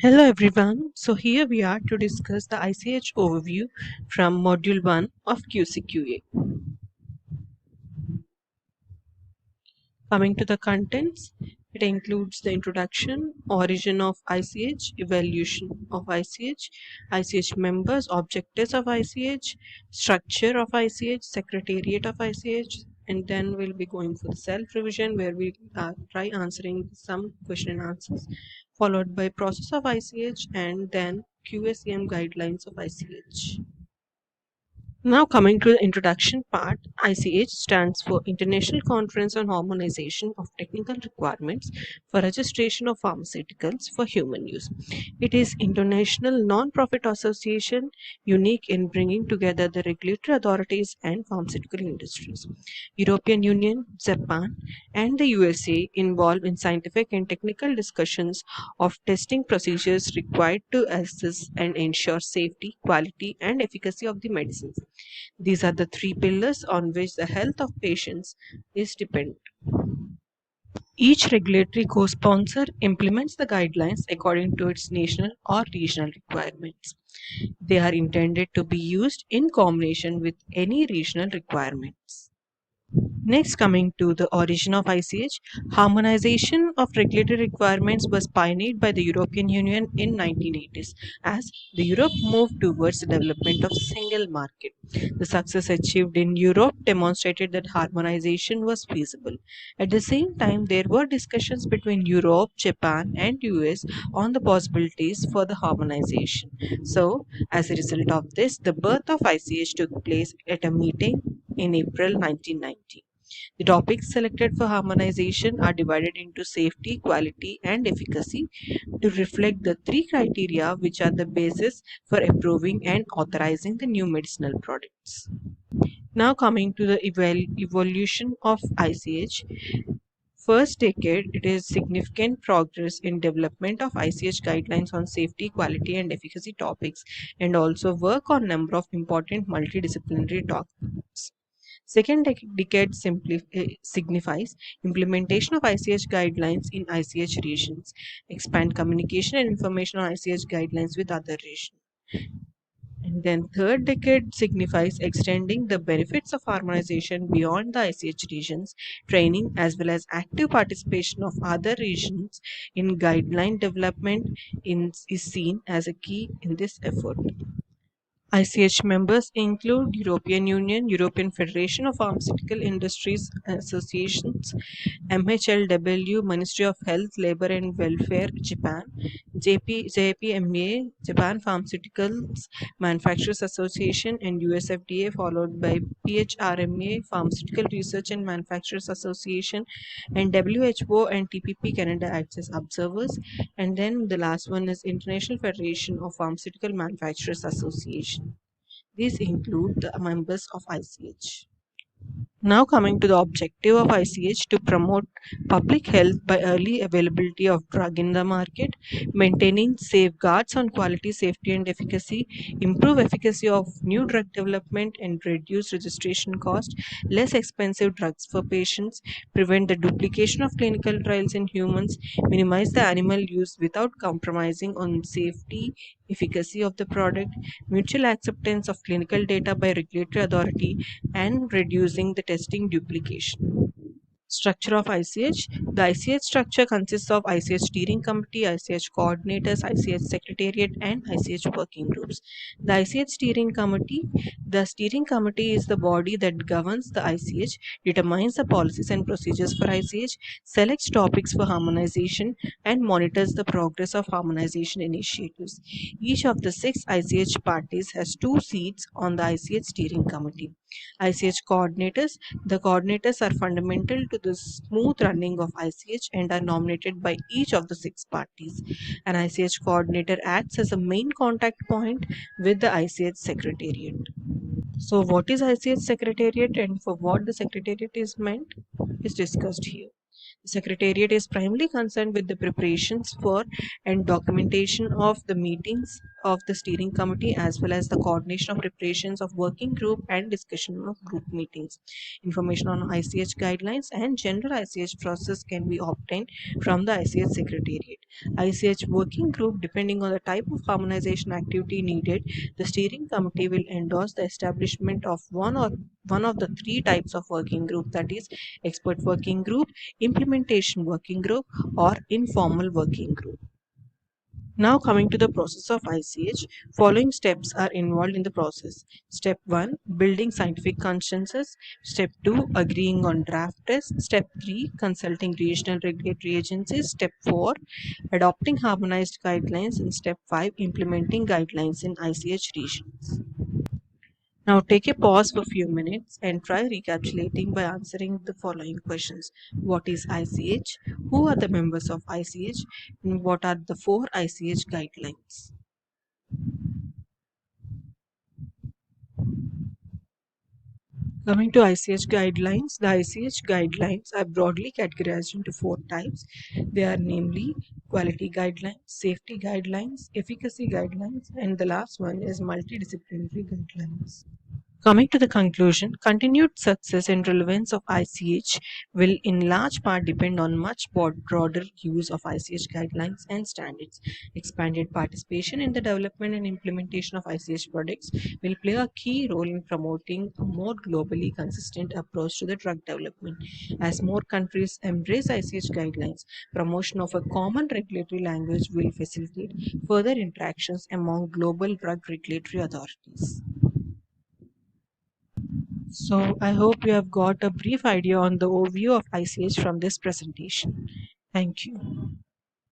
Hello everyone. So here we are to discuss the ICH overview from Module 1 of QCQA. Coming to the contents, it includes the introduction, origin of ICH, evaluation of ICH members, objectives of ICH, structure of ICH, secretariat of ICH, and then we'll be going for the self-revision where we try answering some question and answers, followed by process of ICH and then QACM guidelines of ICH. Now coming to the introduction part, ICH stands for International Conference on Harmonization of Technical Requirements for Registration of Pharmaceuticals for Human Use. It is international non-profit association unique in bringing together the regulatory authorities and pharmaceutical industries. European Union, Japan, and the USA involved in scientific and technical discussions of testing procedures required to assess and ensure safety, quality, and efficacy of the medicines. These are the three pillars on which the health of patients is dependent. Each regulatory co-sponsor implements the guidelines according to its national or regional requirements. They are intended to be used in combination with any regional requirements. Next, coming to the origin of ICH, harmonization of regulatory requirements was pioneered by the European Union in 1980s as the Europe moved towards the development of single market. The success achieved in Europe demonstrated that harmonization was feasible. At the same time, there were discussions between Europe, Japan, and US on the possibilities for the harmonization. So, as a result of this, the birth of ICH took place at a meeting in April 1990. The topics selected for harmonization are divided into safety, quality, and efficacy to reflect the three criteria which are the basis for approving and authorizing the new medicinal products. Now coming to the evolution of ICH. First decade, it is significant progress in development of ICH guidelines on safety, quality, and efficacy topics, and also work on number of important multidisciplinary topics. Second decade signifies implementation of ICH guidelines in ICH regions, expand communication and information on ICH guidelines with other regions. And then third decade signifies extending the benefits of harmonization beyond the ICH regions, training as well as active participation of other regions in guideline development is seen as a key in this effort. ICH members include European Union, European Federation of Pharmaceutical Industries Associations, MHLW, Ministry of Health, Labour and Welfare, Japan, JPMA, Japan Pharmaceuticals Manufacturers Association, and USFDA, followed by PHRMA, Pharmaceutical Research and Manufacturers Association, and WHO and TPP Canada acts as observers. And then the last one is International Federation of Pharmaceutical Manufacturers Association. These include the members of ICH. Now coming to the objective of ICH to promote public health by early availability of drug in the market, maintaining safeguards on quality, safety and efficacy, improve efficacy of new drug development and reduce registration cost, less expensive drugs for patients, prevent the duplication of clinical trials in humans, minimize the animal use without compromising on safety, efficacy of the product, mutual acceptance of clinical data by regulatory authority, and reducing the testing duplication. Structure of ICH. The ICH structure consists of ICH steering committee, ICH coordinators, ICH secretariat, and ICH working groups. The ICH steering committee. The steering committee is the body that governs the ICH, determines the policies and procedures for ICH, selects topics for harmonization, and monitors the progress of harmonization initiatives. Each of the 6 ICH parties has 2 seats on the ICH steering committee. ICH coordinators. The coordinators are fundamental to the smooth running of ICH and are nominated by each of the 6 parties. An ICH coordinator acts as a main contact point with the ICH secretariat. So what is ICH secretariat and for what the secretariat is meant is discussed here. The secretariat is primarily concerned with the preparations for and documentation of the meetings, of the steering committee as well as the coordination of preparations of working group and discussion of group meetings. Information on ICH guidelines and general ICH process can be obtained from the ICH Secretariat. ICH working group, depending on the type of harmonization activity needed, the steering committee will endorse the establishment of one of the three types of working group, that is expert working group, implementation working group, or informal working group. Now coming to the process of ICH, following steps are involved in the process. Step 1, building scientific consensus. Step 2, agreeing on draft tests. Step 3, consulting regional regulatory agencies. Step 4, adopting harmonized guidelines. And step 5, implementing guidelines in ICH regions. Now take a pause for a few minutes and try recapitulating by answering the following questions. What is ICH? Who are the members of ICH? And what are the four ICH guidelines? Coming to ICH guidelines, the ICH guidelines are broadly categorized into four types. They are namely quality guidelines, safety guidelines, efficacy guidelines, and the last one is multidisciplinary guidelines. Coming to the conclusion, continued success and relevance of ICH will in large part depend on much broader use of ICH guidelines and standards. Expanded participation in the development and implementation of ICH products will play a key role in promoting a more globally consistent approach to the drug development. As more countries embrace ICH guidelines, promotion of a common regulatory language will facilitate further interactions among global drug regulatory authorities. So I hope you have got a brief idea on the overview of ICH from this presentation. Thank you.